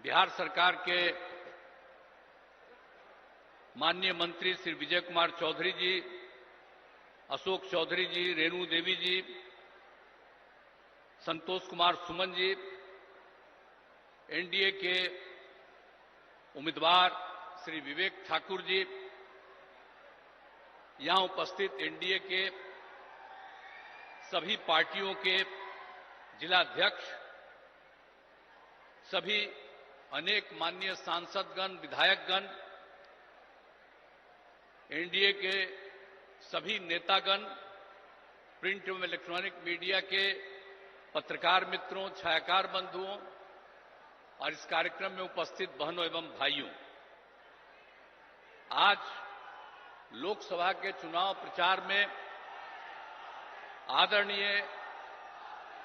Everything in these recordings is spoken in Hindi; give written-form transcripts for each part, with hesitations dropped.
बिहार सरकार के माननीय मंत्री श्री विजय कुमार चौधरी जी, अशोक चौधरी जी, रेणु देवी जी, संतोष कुमार सुमन जी, एनडीए के उम्मीदवार श्री विवेक ठाकुर जी, यहां उपस्थित एनडीए के सभी पार्टियों के जिलाध्यक्ष, सभी अनेक माननीय सांसदगण, विधायकगण, एनडीए के सभी नेतागण, प्रिंट एवं इलेक्ट्रॉनिक मीडिया के पत्रकार मित्रों, छायाकार बंधुओं और इस कार्यक्रम में उपस्थित बहनों एवं भाइयों, आज लोकसभा के चुनाव प्रचार में आदरणीय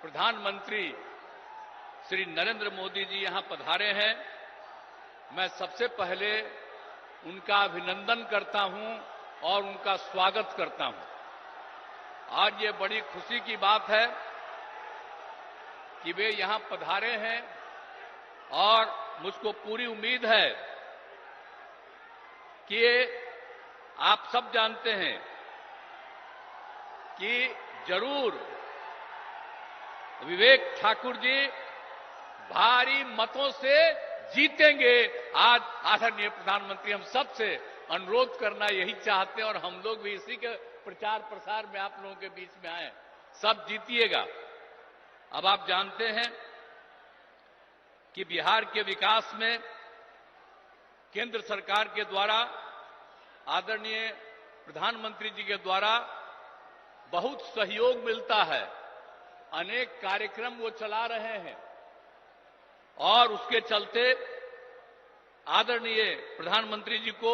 प्रधानमंत्री श्री नरेंद्र मोदी जी यहां पधारे हैं। मैं सबसे पहले उनका अभिनंदन करता हूं और उनका स्वागत करता हूं। आज ये बड़ी खुशी की बात है कि वे यहां पधारे हैं और मुझको पूरी उम्मीद है कि आप सब जानते हैं कि जरूर विवेक ठाकुर जी भारी मतों से जीतेंगे। आज आदरणीय प्रधानमंत्री हम सबसे अनुरोध करना यही चाहते हैं और हम लोग भी इसी के प्रचार प्रसार में आप लोगों के बीच में आए, सब जीतिएगा। अब आप जानते हैं कि बिहार के विकास में केंद्र सरकार के द्वारा, आदरणीय प्रधानमंत्री जी के द्वारा बहुत सहयोग मिलता है। अनेक कार्यक्रम वो चला रहे हैं और उसके चलते आदरणीय प्रधानमंत्री जी को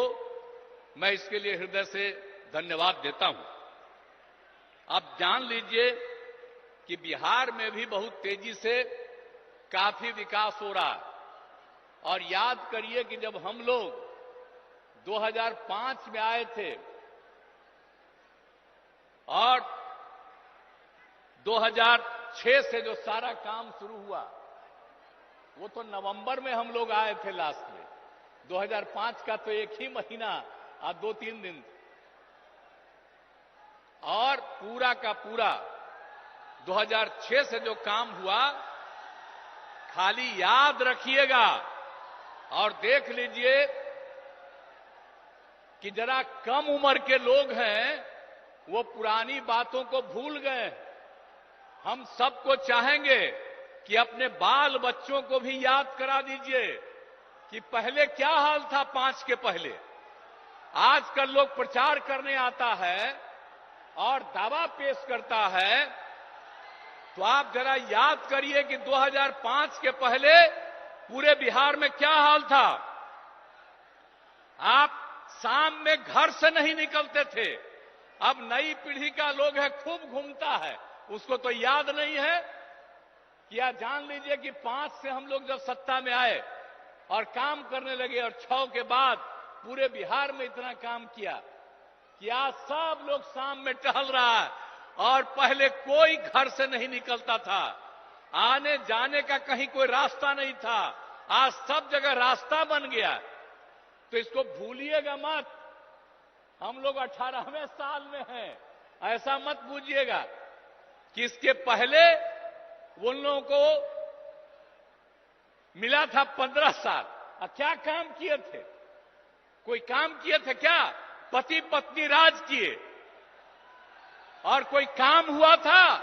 मैं इसके लिए हृदय से धन्यवाद देता हूं। आप जान लीजिए कि बिहार में भी बहुत तेजी से काफी विकास हो रहा है। और याद करिए कि जब हम लोग 2005 में आए थे और 2006 से जो सारा काम शुरू हुआ, वो तो नवंबर में हम लोग आए थे लास्ट में। 2005 का तो एक ही महीना और 2-3 दिन, और पूरा का पूरा 2006 से जो काम हुआ, खाली याद रखिएगा और देख लीजिए कि जरा कम उम्र के लोग हैं वो पुरानी बातों को भूल गए। हम सबको चाहेंगे कि अपने बाल बच्चों को भी याद करा दीजिए कि पहले क्या हाल था 5 के पहले। आजकल लोग प्रचार करने आता है और दावा पेश करता है, तो आप जरा याद करिए कि 2005 के पहले पूरे बिहार में क्या हाल था। आप शाम में घर से नहीं निकलते थे। अब नई पीढ़ी का लोग है, खूब घूमता है, उसको तो याद नहीं है। क्या जान लीजिए कि 5 से हम लोग जब सत्ता में आए और काम करने लगे और 6 के बाद पूरे बिहार में इतना काम किया कि आज सब लोग शाम में टहल रहा है और पहले कोई घर से नहीं निकलता था। आने जाने का कहीं कोई रास्ता नहीं था, आज सब जगह रास्ता बन गया। तो इसको भूलिएगा मत। हम लोग 18वें साल में हैं, ऐसा मत बूझिएगा कि इसके पहले उन लोगों को मिला था 15 साल। क्या काम किए थे? कोई काम किए थे क्या? पति पत्नी राज किए और कोई काम हुआ था?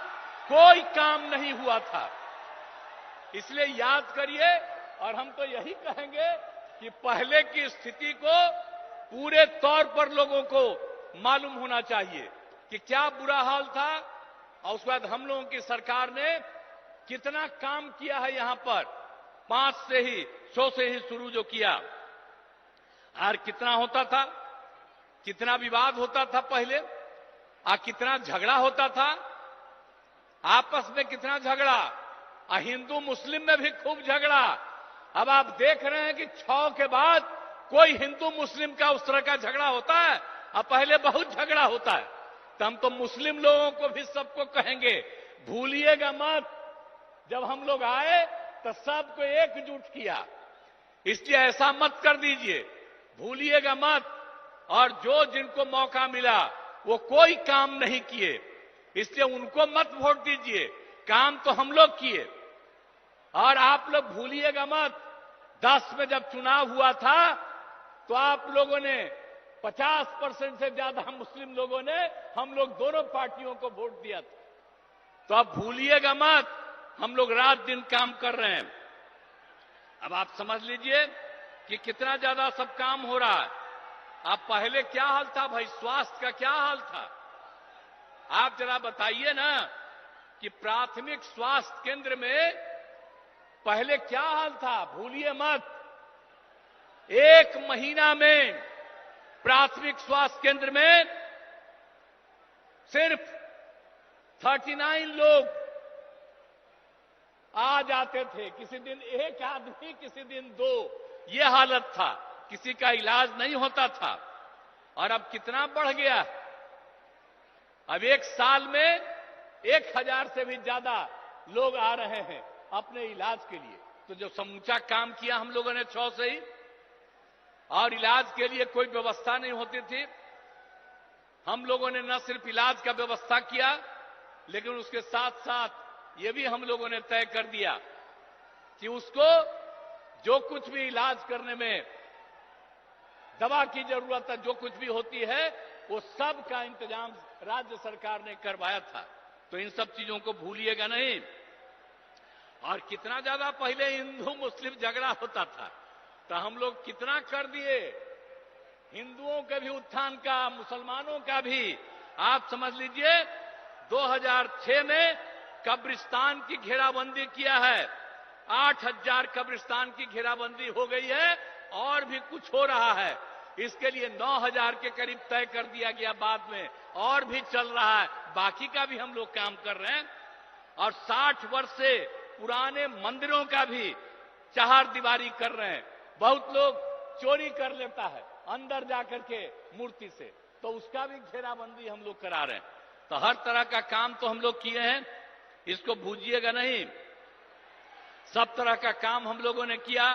कोई काम नहीं हुआ था। इसलिए याद करिए और हम तो यही कहेंगे कि पहले की स्थिति को पूरे तौर पर लोगों को मालूम होना चाहिए कि क्या बुरा हाल था और उसके बाद हम लोगों की सरकार ने कितना काम किया है। यहां पर 5 से ही 100 से ही शुरू जो किया, और कितना होता था, कितना विवाद होता था पहले, और कितना झगड़ा होता था आपस में, कितना झगड़ा, और हिंदू मुस्लिम में भी खूब झगड़ा। अब आप देख रहे हैं कि 6 के बाद कोई हिंदू मुस्लिम का उस तरह का झगड़ा होता है, और पहले बहुत झगड़ा होता है। तो हम तो मुस्लिम लोगों को भी सबको कहेंगे, भूलिएगा मत, जब हम लोग आए तो सबको एकजुट किया इसलिए ऐसा मत कर दीजिए, भूलिएगा मत। और जो जिनको मौका मिला वो कोई काम नहीं किए, इसलिए उनको मत वोट दीजिए। काम तो हम लोग किए। और आप लोग भूलिएगा मत, 10 में जब चुनाव हुआ था तो आप लोगों ने 50% से ज्यादा मुस्लिम लोगों ने हम लोग दोनों पार्टियों को वोट दिया था। तो अब भूलिएगा मत, हम लोग रात दिन काम कर रहे हैं। अब आप समझ लीजिए कि कितना ज्यादा सब काम हो रहा है। अब पहले क्या हाल था भाई, स्वास्थ्य का क्या हाल था? आप जरा बताइए ना कि प्राथमिक स्वास्थ्य केंद्र में पहले क्या हाल था। भूलिए मत, 1 महीना में प्राथमिक स्वास्थ्य केंद्र में सिर्फ 39 लोग आ जाते थे। किसी दिन 1 आदमी, किसी दिन 2, ये हालत था। किसी का इलाज नहीं होता था। और अब कितना बढ़ गया। अब 1 साल में 1000 से भी ज्यादा लोग आ रहे हैं अपने इलाज के लिए। तो जो समूचा काम किया हम लोगों ने 6 से ही, और इलाज के लिए कोई व्यवस्था नहीं होती थी। हम लोगों ने न सिर्फ इलाज का व्यवस्था किया, लेकिन उसके साथ साथ ये भी हम लोगों ने तय कर दिया कि उसको जो कुछ भी इलाज करने में दवा की जरूरत है, जो कुछ भी होती है, वो सब का इंतजाम राज्य सरकार ने करवाया था। तो इन सब चीजों को भूलिएगा नहीं। और कितना ज्यादा पहले हिंदू मुस्लिम झगड़ा होता था, तो हम लोग कितना कर दिए। हिंदुओं के भी उत्थान का, मुसलमानों का भी। आप समझ लीजिए 2006 में कब्रिस्तान की घेराबंदी किया है। 8000 कब्रिस्तान की घेराबंदी हो गई है, और भी कुछ हो रहा है। इसके लिए 9000 के करीब तय कर दिया गया बाद में, और भी चल रहा है। बाकी का भी हम लोग काम कर रहे हैं। और 60 वर्ष से पुराने मंदिरों का भी चार दीवारी कर रहे हैं। बहुत लोग चोरी कर लेता है अंदर जाकर के मूर्ति से, तो उसका भी घेराबंदी हम लोग करा रहे हैं। तो हर तरह का काम तो हम लोग किए हैं, इसको भूलिएगा नहीं। सब तरह का काम हम लोगों ने किया।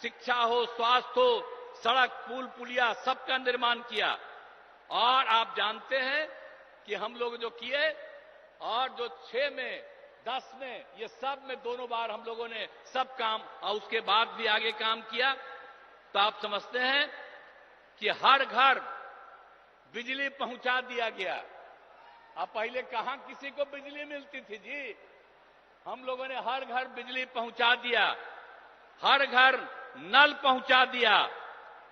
शिक्षा हो, स्वास्थ्य हो, सड़क, पुल, पुलिया, सबका निर्माण किया। और आप जानते हैं कि हम लोग जो किए, और जो 6 में 10 में, ये सब में दोनों बार हम लोगों ने सब काम, और उसके बाद भी आगे काम किया। तो आप समझते हैं कि हर घर बिजली पहुंचा दिया गया। अब पहले कहां किसी को बिजली मिलती थी जी। हम लोगों ने हर घर बिजली पहुंचा दिया, हर घर नल पहुंचा दिया,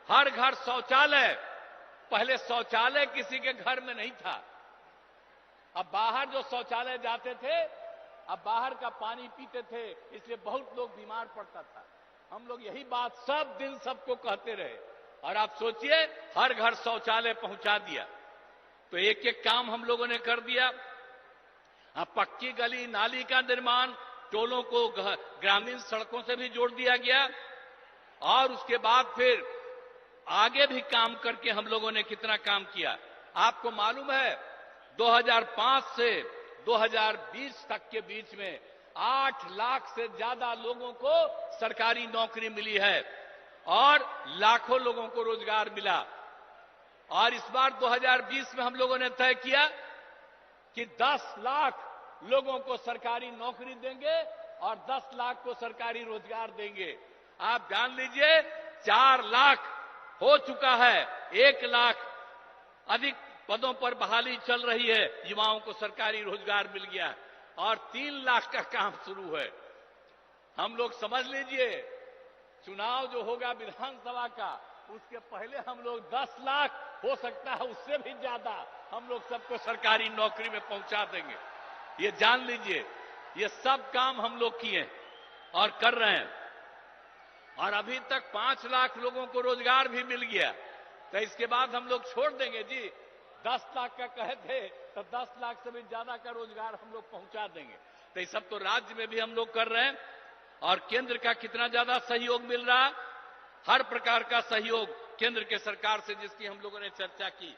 हर घर शौचालय। पहले शौचालय किसी के घर में नहीं था। अब बाहर जो शौचालय जाते थे, अब बाहर का पानी पीते थे, इसलिए बहुत लोग बीमार पड़ता था। हम लोग यही बात सब दिन सबको कहते रहे, और आप सोचिए हर घर शौचालय पहुंचा दिया। तो एक एक काम हम लोगों ने कर दिया। अब पक्की गली नाली का निर्माण, टोलों को ग्रामीण सड़कों से भी जोड़ दिया गया। और उसके बाद फिर आगे भी काम करके हम लोगों ने कितना काम किया। आपको मालूम है 2005 से 2020 तक के बीच में 8 लाख से ज्यादा लोगों को सरकारी नौकरी मिली है, और लाखों लोगों को रोजगार मिला। और इस बार 2020 में हम लोगों ने तय किया कि 10 लाख लोगों को सरकारी नौकरी देंगे और 10 लाख को सरकारी रोजगार देंगे। आप जान लीजिए 4 लाख हो चुका है, 1 लाख अधिक पदों पर बहाली चल रही है, युवाओं को सरकारी रोजगार मिल गया है, और 3 लाख का काम शुरू है। हम लोग समझ लीजिए चुनाव जो होगा विधानसभा का, उसके पहले हम लोग 10 लाख, हो सकता है उससे भी ज्यादा, हम लोग सबको सरकारी नौकरी में पहुंचा देंगे। ये जान लीजिए, ये सब काम हम लोग किए और कर रहे हैं। और अभी तक 5 लाख लोगों को रोजगार भी मिल गया। तो इसके बाद हम लोग छोड़ देंगे जी। 10 लाख का कहे थे, तो 10 लाख से भी ज्यादा का रोजगार हम लोग पहुंचा देंगे। तो ये सब तो राज्य में भी हम लोग कर रहे हैं। और केंद्र का कितना ज्यादा सहयोग मिल रहा, हर प्रकार का सहयोग केंद्र के सरकार से, जिसकी हम लोगों ने चर्चा की।